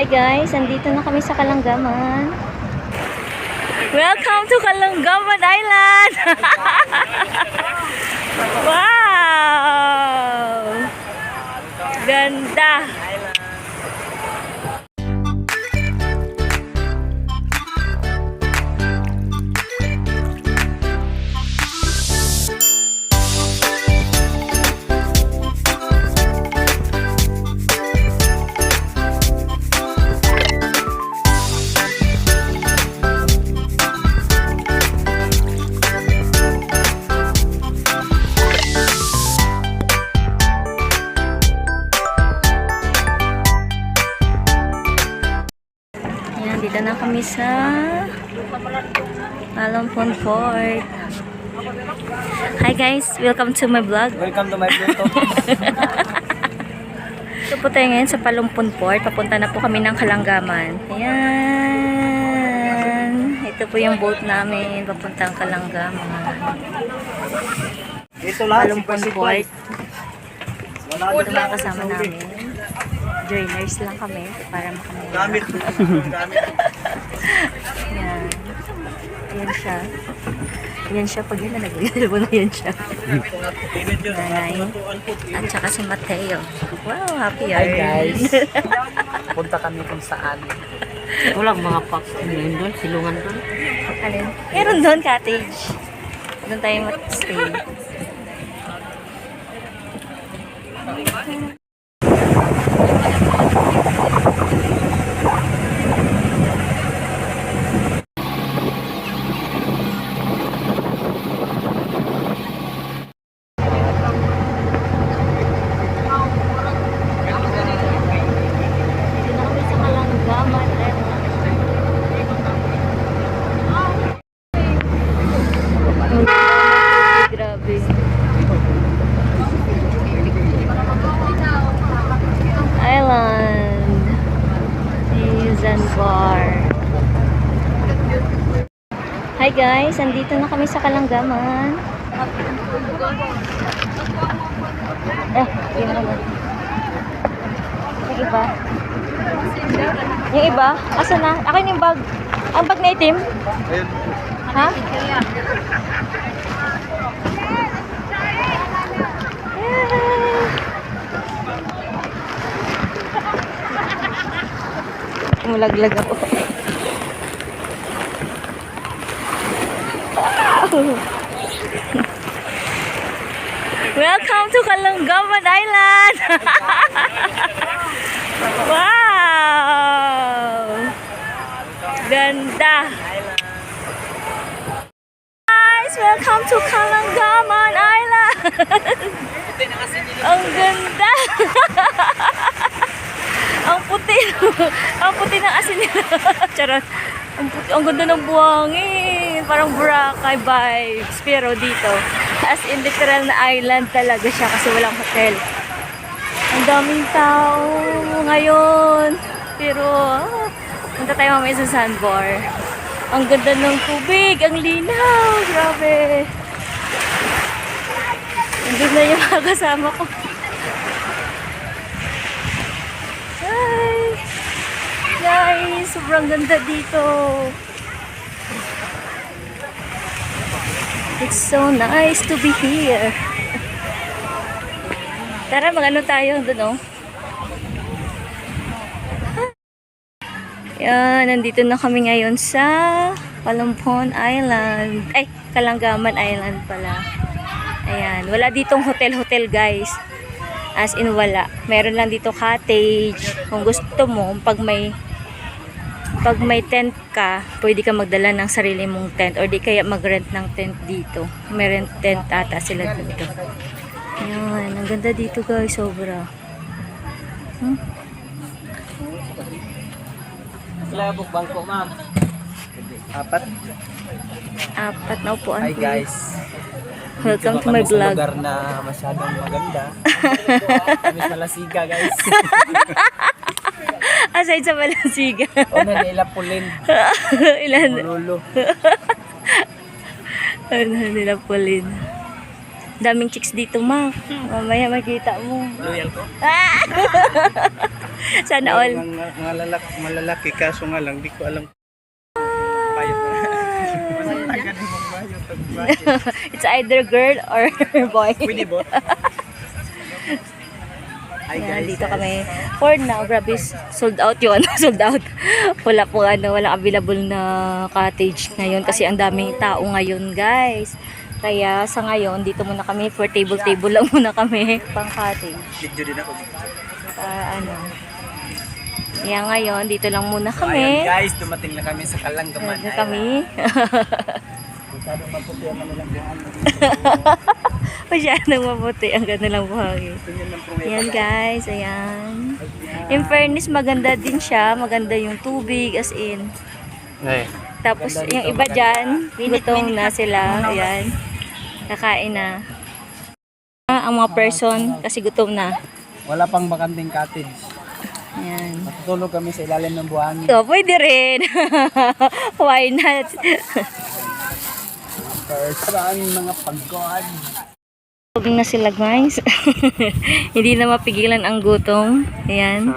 Hi guys, andito na kami sa Kalanggaman. Welcome to Kalanggaman Island! Wow! Ganda! Dito na kami sa Palampon Fort. Hi guys, welcome to my vlog. Welcome to my vlog. So po tayo ngayon sa Palampon Fort. Papunta na po kami ng Kalanggaman. Ayan. Ito po yung boat namin. Papuntang Kalanggaman. Ito lahat Palampon Fort. Ito mga kasama namin. Joiners lang kami para makamaya. Gamit. Yan. Yan siya. Yan siya. Pag yun na nag-ialbo na yan siya. Nanay. At saka si Mateo. Wow, happy Hi hour. guys. Punta kami kung saan. Walang mga packs ngayon doon, silungan doon. Alin? Meron doon cottage. Doon tayo mag-stay. Grabe. Island. Zanzibar. Hi guys, andito na kami sa Kalanggaman. Yun naman. Yung iba. Yung iba? Asa na? Akin yung bag. Ang bag na itim? Ha? Mulaglag ako. Welcome to Kalanggaman Island! Wow! Ganda! Guys, welcome to Kalanggaman Island! Ang ganda! Ang puti. Ang puti ng asin nila. Charot. Ang ganda ng buhangin. Parang Boracay vibes. Pero dito, as in literal na island talaga siya kasi walang hotel. Ang daming tao ngayon. Pero, punta tayo mamaya sa sandbar. Ang ganda ng tubig. Ang linaw. Grabe. Ang ganda yung mga kasama ko. Hi! Guys, sobrang ganda dito. It's so nice to be here. Tara, mag-ano tayo doon, oh. Yan, nandito na kami ngayon sa Palampon Island. Ay, Kalanggaman Island pala. Ayan, wala ditong hotel-hotel, guys. As in wala. Meron lang dito cottage. Kung gusto mo, pag may tent ka, pwede ka magdala ng sarili mong tent or di kaya mag-rent ng tent dito. May rent tent ata sila dito. Yan, ang ganda dito guys, sobra. Labok bangko, ma'am. Apat na upuan. Hi guys. Welcome to Dito my kami sa vlog. lugar na masyadong maganda. Kami sa Lasiga, guys. Aside sa Balansiga. O na nila Pulin. Ilan? Lolo. Ano nila Pauline. Daming chicks dito, ma. Mamaya makita mo. Loyal ko. Sana all. Malalaki kaso nga lang, di ko alam. Bayad mo. Agad mo bayad. It's either girl or boy. Pwede ba? Hi Ayan, guys. dito kami. For now, grabe, sold out yun. Sold out. Wala po walang available na cottage ngayon kasi ang daming tao ngayon, guys. Kaya sa ngayon, dito muna kami. For table lang muna kami. Pang cottage. Video din ako. Kaya ngayon, dito lang muna Ayan kami. guys, dumating na kami sa Kalanggaman. Dito kami. Masyadong maputi ang kanilang buhangin. Masyadong mabuti ang kanilang buhangin. Ganyan ng pruweba. Ayan guys, ayan. In fairness, maganda din siya. Maganda yung tubig, as in. Ay. Tapos yung iba dyan, gutom na sila. Ayan. Kakain na. Ang mga person, kasi gutom na. Wala pang bakanting cottage. Ayan. Matutulog kami sa ilalim ng buhangin. So, pwede rin. Why not? Saan mga pagod. Huwag na sila guys. Hindi na mapigilan ang gutom. Ayan.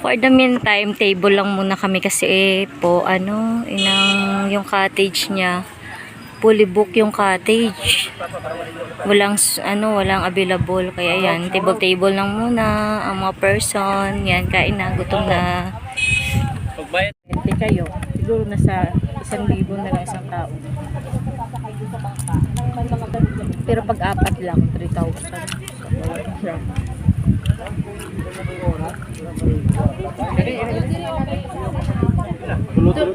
For the meantime, table lang muna kami kasi po yung cottage niya. Fully book yung cottage. Walang available. Kaya yan, table lang muna ang mga person. Yan, kain na, gutom na. Pagbayad. Hindi kayo. Siguro nasa 1,000 na lang isang tao. Pero pag apat lang, 3,000.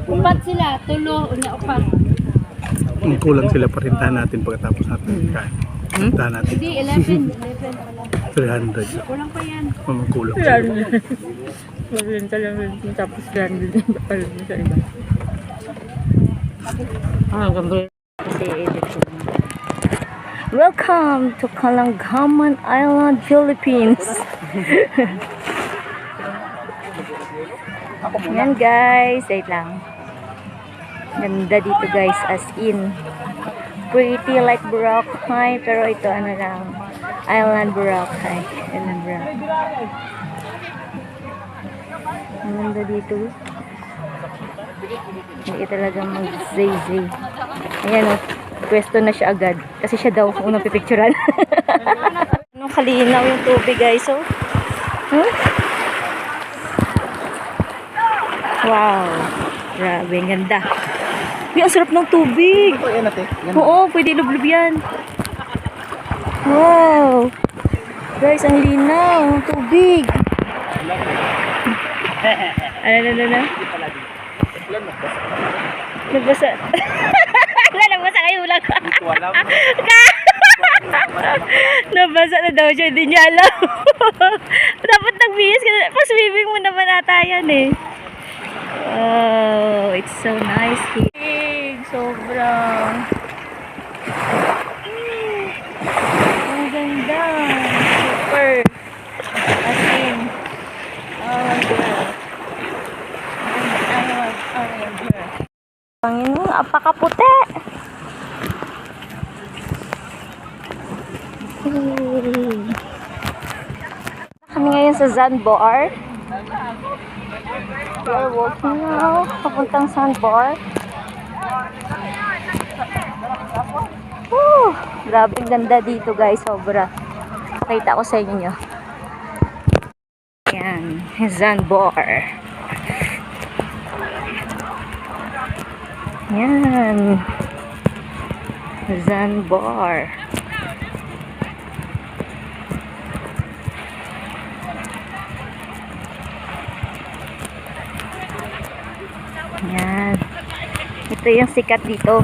Upat sila, tulo, unya upat. Kung kulang sila, parintahan natin pagkatapos natin kain. Parintahan natin. Hindi, 11 300. Kulang pa yan. Kung kulang. Maglenta lang rin tapos gandun din pa rin sa iba. Gambol. Kasi edit ko. Welcome to Kalanggaman Island, Philippines. Yan guys, wait lang. Ganda dito guys, as in. Pretty like Boracay, pero ito lang. Island Boracay. Island Boracay. Ang ganda dito. Hindi talaga mag-zay-zay. Ayan o, pwesto na siya agad. Kasi siya daw unang pipicturan. Anong kalinaw yung tubig guys, oh. Huh? Wow. Grabe, ang ganda. Uy, ang sarap ng tubig. Yan natin. Oo, pwede lublub yan. Wow. Guys, ang linaw ng tubig. Ano? Nagbasa. Wala, nagbasa kayo lang. Hindi ko alam. Nabasa na daw siya, hindi niya alam. Dapat nagbihis ka na. Pa-swimming mo naman ata yan eh. Oh, it's so nice here. Sobrang. Ang ganda. Super. As in. Oh, girl. Panginoon, apakaputi. Kami ngayon sa Sandbar. We are walking now. Papuntang Sandbar. Grabe ganda dito guys, sobra. Pakita ko sa inyo. Yan, Sandbar. Yan. Sandbar. Yan. Ito yung sikat dito.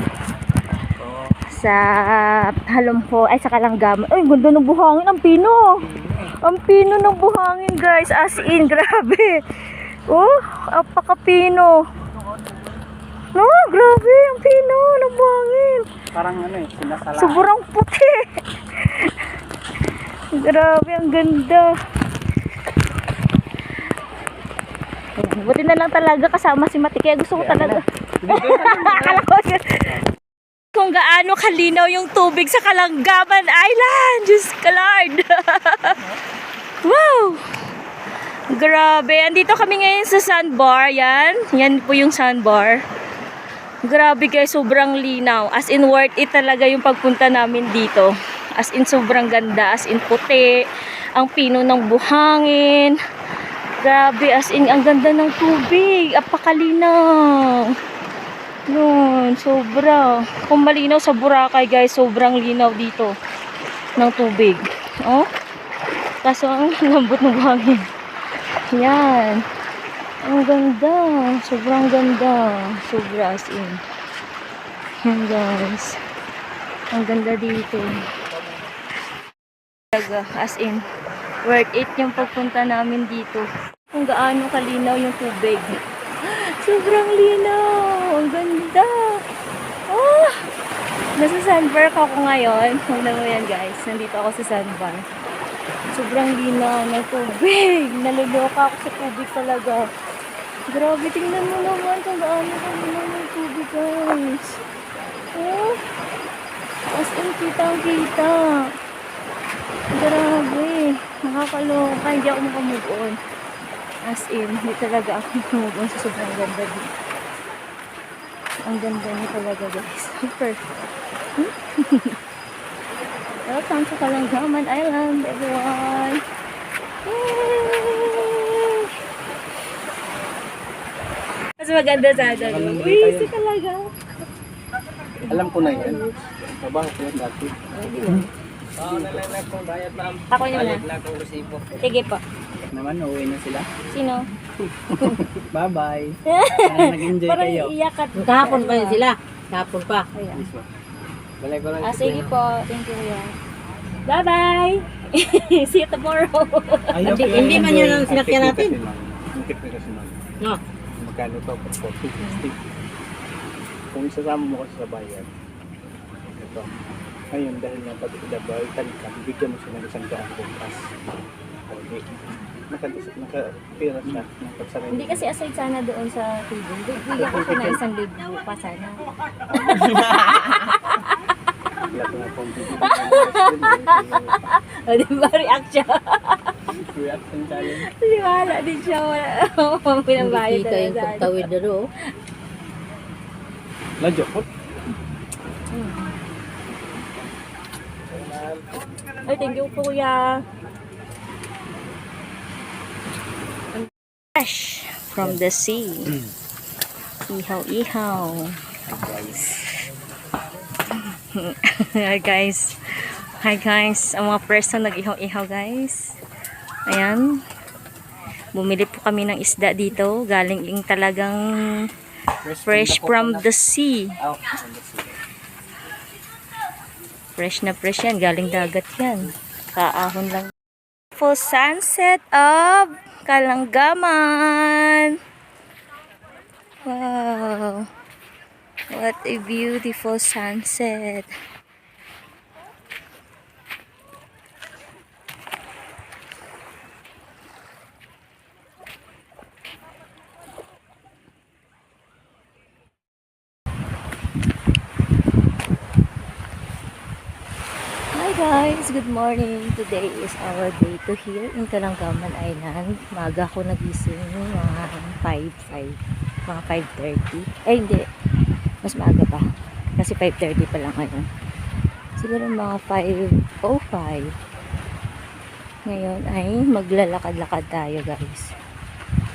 Sa Halompo, ay sa Kalanggaman. Ay, ganda ng buhangin. Ang pino. Ang pino ng buhangin, guys. As in, grabe. Oh, apakapino. No, grabe. Ang pino ng buhangin. Parang sinasala. Sobrang puti. Grabe, ang ganda. Ayan, buti na lang talaga kasama si Mati. Kaya gusto ko talaga. Akala ko Kung gaano kalinaw yung tubig sa Kalanggaman Island. Diyos ka Lord. Wow! Grabe. Andito kami ngayon sa sandbar. Yan. Yan po yung sandbar. Grabe guys. Sobrang linaw. As in worth it talaga yung pagpunta namin dito. As in sobrang ganda. As in puti. Ang pino ng buhangin. Grabe. As in ang ganda ng tubig. Apakalinaw. Yun, sobra. Kung malinaw sa Boracay guys, sobrang linaw dito ng tubig. Oh? Kaso ang lambot ng buhangin. Yan. Ang ganda. Sobrang ganda. Sobra as in. Yan guys. Ang ganda dito. As in, worth it yung pagpunta namin dito. Kung gaano kalinaw yung tubig. Sobrang linaw. Ang ganda. Oh! Nasa sandbar ako ngayon. Tignan mo yan guys. Nandito ako sa sandbar. Sobrang linaw ng tubig. Naluloka ako sa tubig talaga. Grabe, tingnan mo naman kung gaano kalinaw ng tubig guys. Oh! As in, kitang-kita. Grabe. Nakakaloka. Hindi ako makamove on. As in, hindi talaga ako tumubon sa sobrang ganda dito. Ang ganda niya talaga guys. Super. Welcome to Kalanggaman Island, everyone. Yay! Mas maganda sa doon. Uy, si talaga. Alam ko na yan. Trabaho ko yan dati. Ako nyo na. Sige po. Naman, uuwi na sila. Sino? Bye-bye. Nag-enjoy Parang kayo. iiyak at Kahapon pa yun sila. Kahapon pa. Ayan. Balay ko lang. Sige po. Thank you. Yeah. Bye-bye! See you tomorrow. Hindi man yun ang sinakyan natin. Ang tip na kasi man. No. Magkano to? 40, 60. Kung isasama mo kasi sa bayan. Ito. Ngayon, dahil nga pag-idabalitan ka, bigyan mo siya ng 100 bukas. Okay. Nakapira siya. Nakapagsarili. Hindi kasi aside sana doon sa table. Bigyan ko siya na 1,000 pa sana. Wala ko nga pong bibigyan. O, di ba? React siya. Reaction challenge. Kasi wala din siya. Wala. Pinabayad Kita yung talaga. pagtawid na doon. Ladyo po. Ay, thank you, kuya. Fresh from the sea. Ihaw-ihaw. Hi guys. Hi guys. Ang mga person nag-ihaw-ihaw guys. Ayan. Bumili po kami ng isda dito. Galing yung talagang fresh from the sea. Fresh na fresh yan. Galing dagat yan. Kaahon lang. Full sunset of Kalanggaman. Wow. What a beautiful sunset. Hi guys, good morning. Today is our day to here in Kalanggaman Island. Maga ako nagising, mga 5:30. Hindi. Mas maaga pa. Kasi 5:30 pa lang ngayon. Siguro mga 5:05. Ngayon ay maglalakad-lakad tayo guys.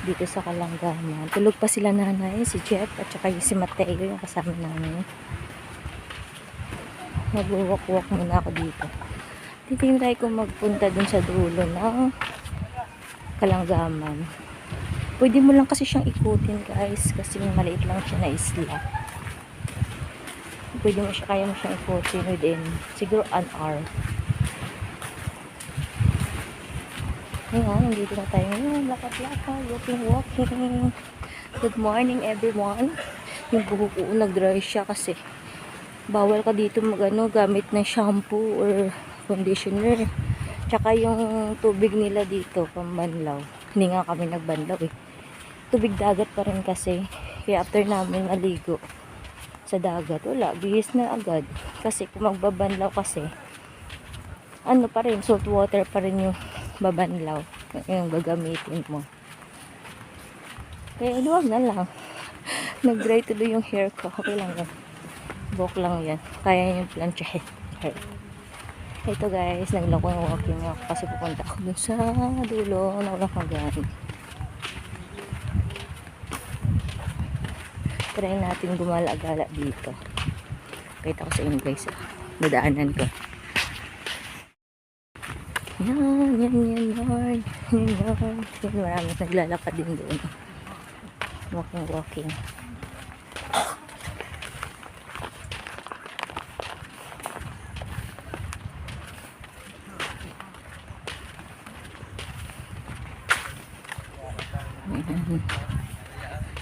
Dito sa Kalanggaman. Tulog pa sila nanay, si Jeff at saka si Mateo yung kasama namin. Mag-walk-walk muna ako dito. Titingin ko magpunta dun sa dulo ng Kalanggaman. Pwede mo lang kasi siyang ikutin guys kasi maliit lang siya na isla. Pwede mo siya, kaya mo siyang ikutin within siguro an hour. Ngayon, nandito na tayo ngayon. Lakad-lakad, walking. Good morning everyone. Yung buhok ko nag-dry siya kasi bawal ka dito gamit ng shampoo or conditioner. Tsaka yung tubig nila dito pambanlaw. Hindi nga kami nagbanlaw eh. Tubig dagat pa rin kasi. Kaya after namin maligo, sa dagat, wala, bihis na agad. Kasi kung magbabanlaw kasi, ano pa rin, salt water pa rin yung babanlaw, yung gagamitin mo. Kaya huwag na lang. Nag-dry tuloy yung hair ko. Okay lang yan. Buhok lang yan. Kaya yung planchahin. Ito guys, naglakong walking ako kasi pupunta ako dun sa dulo na walang hanggan. Try natin gumala-gala dito. Kita ko sa inyo guys. Nadaanan ko. Yan. Maraming naglalakad din doon. Walking.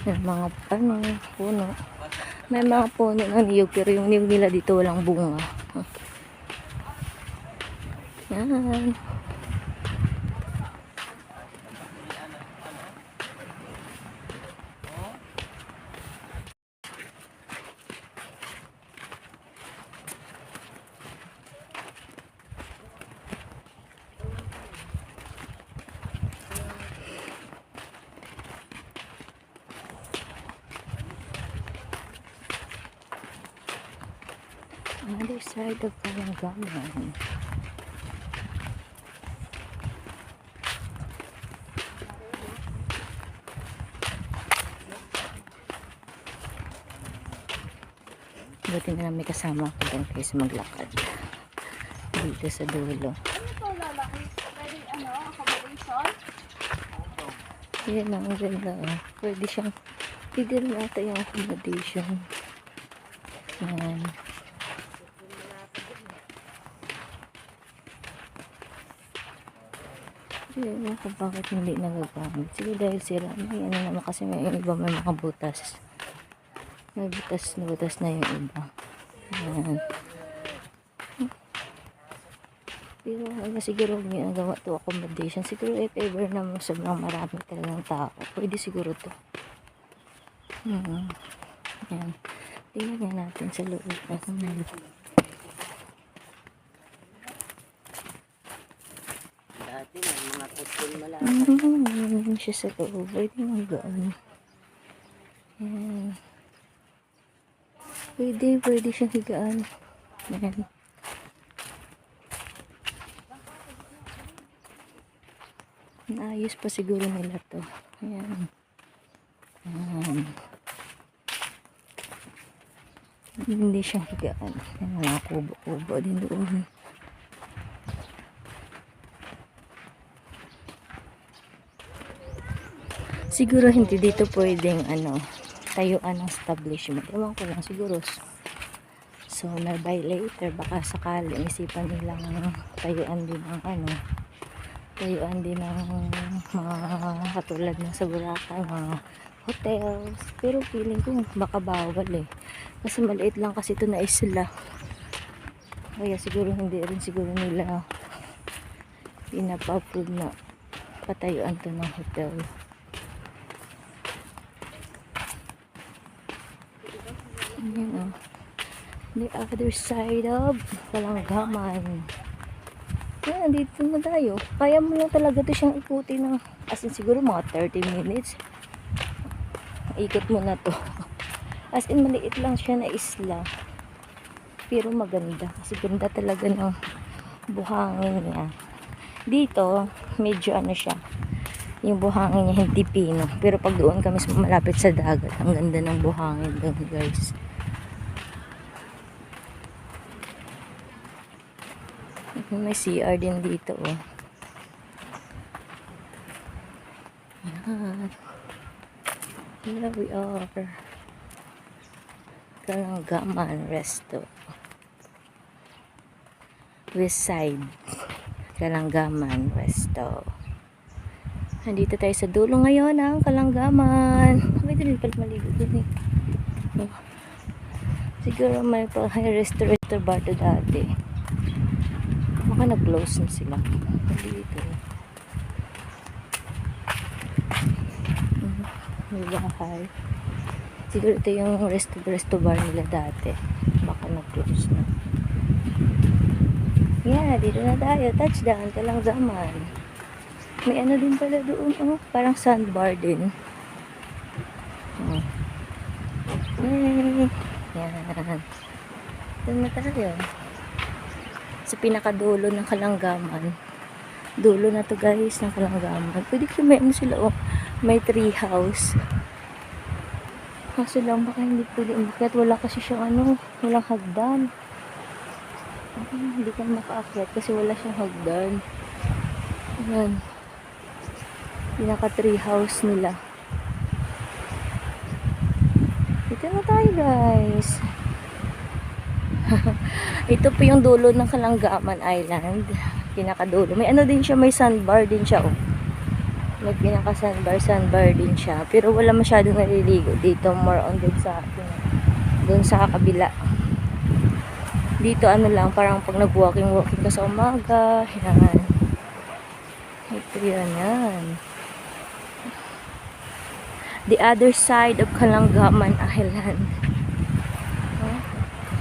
May mga puno. May mga puno na niyog pero yung niyog nila dito walang bunga. Yan. Other side of Kalangaman. Buti na lang may kasama ako dyan kaysa maglakad dito sa dulo. Yan ang ganda. Pwede siyang pwede rin ata yung accommodation. Yan. Yan kung bakit hindi nagagamit. Sige dahil sila may ano naman kasi may iba may mga butas. May butas na yung iba. Yan. Pero ano siguro ginagawa to accommodation. Siguro if ever naman sobrang marami talagang tao. Pwede siguro to. Yan. Tingnan nga natin sa loob. Dati may mga putol malaki. Yan siya sa loob. Pwede magaan. Yan. Pwede siyang higaan. Yan. Naayos pa siguro nila to. Ayan. Hindi siya higaan. Ayan, mga kubo-kubo din doon. Siguro hindi dito pwedeng tayuan ng establishment. Ewan ko lang siguro. So, by later, baka sakali isipan nilang tayuan din ng tayuan din ng mga katulad ng sa Boracay, mga hotels. Pero feeling ko baka bawal eh. Kasi maliit lang kasi ito na isla. Kaya siguro hindi rin siguro nila pinapa-approve na patayuan to ng hotel. Ayan the other side of Kalangaman. Yan, dito na tayo. Kaya mo lang talaga ito siyang ikutin ng, as in siguro mga 30 minutes. Ikot mo na to. As in maliit lang siya na isla. Pero maganda. Kasi ganda talaga ng buhangin niya. Dito, medyo siya. Yung buhangin niya hindi pino. Pero pag doon kami malapit sa dagat, ang ganda ng buhangin doon guys. May CR din dito oh. Yan. Here we are. Kalangaman Resto. West side. Kalangaman Resto. Nandito tayo sa dulo ngayon ng Kalangaman. May din pala maligo din eh. Oh. Siguro may restaurant bar to dati. Baka nag-close na sila. Dito. May bahay. Siguro ito yung resto bar nila dati. Baka nag-close na. Yeah, dito na tayo. Touchdown. Talang zaman. May ano din pala doon. Oh, parang sandbar din. Oh. Yay! Yan. Doon na tayo. Sa pinakadulo ng Kalanggaman. Dulo na to guys ng Kalanggaman. Pwede kayo may ano sila. Oh, may tree house. Kaso lang baka hindi pwede umakyat. Wala kasi siyang ano. Walang hagdan. Hindi ka makaakyat kasi wala siyang hagdan. Ayan. Pinaka tree house nila. Dito na tayo guys. Ito po yung dulo ng Kalanggaman Island. Pinakadulo. May ano din siya. May sandbar din siya. Oh. May pinaka sandbar din siya. Pero wala masyadong naliligo dito. More on dun sa kabila. Dito ano lang. Parang pag nag-walking ka sa umaga. Yan. Ito yan. The other side of Kalanggaman Island. Oh,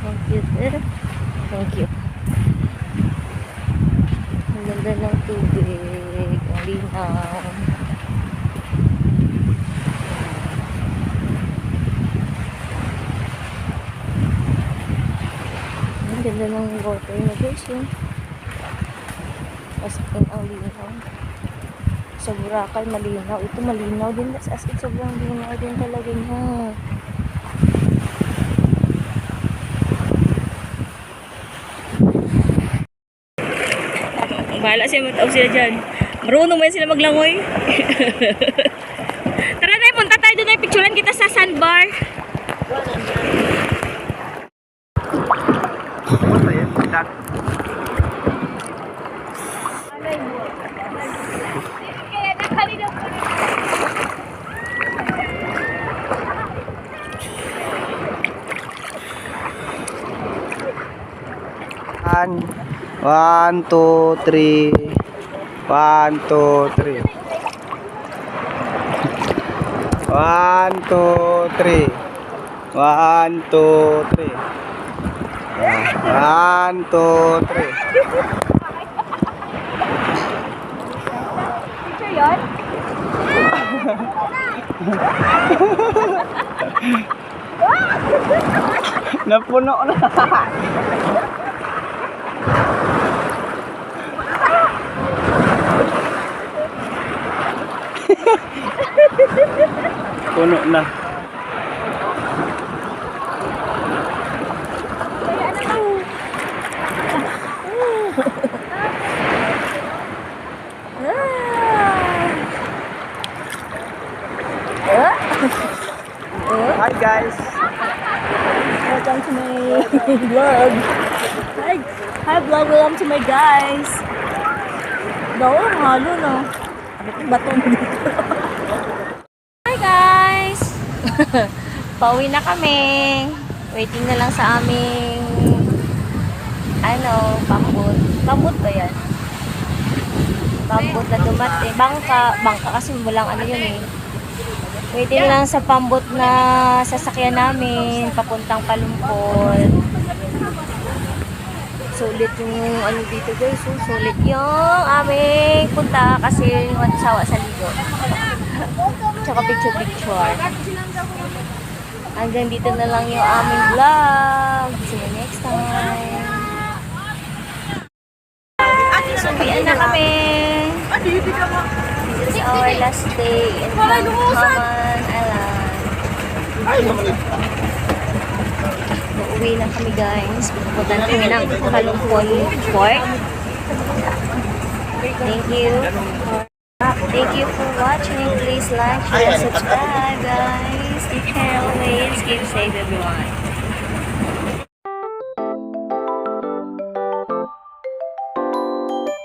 thank you sir. Thank you. Ang ganda ng tubig. Ang linaw. Ang ganda ng water na guys yun. As in ang linaw. Sa Boracay malinaw. Ito malinaw din. As in sobrang linaw din talaga niya. Bahala siya, mataw sila dyan. Marunong mo yan sila maglangoy. Tara na, punta tayo doon. Picturean kita sa sandbar. One, two, three. 1, 2, 3. 1, 2, 3. 1, 2, 3. 1, 2, 3. Picture yun? Napuno na. Puno na. Hi guys. Welcome to my vlog. Hi vlog, welcome to my guys. Daw, halo no. Bato mo dito. Hi guys. Pauwi na kami. Waiting na lang sa aming pambot. Pambot ba yan? Pambot na dumating. Bangka kasi walang yun eh. Waiting lang sa pambot na sasakyan namin papuntang Palumpon. Sulit yung dito guys. Sulit yung aming punta kasi sawa sa ligo. Tsaka picture. Hanggang dito na lang yung aming vlog. See you next time. Subian na kami. This is our last day in Kalanggaman Island. Uuwi na kami guys. Pupunta na kami ng Palumpon Port. Thank you. Thank you for watching. Please like, share, subscribe guys. Take care always. Keep safe everyone.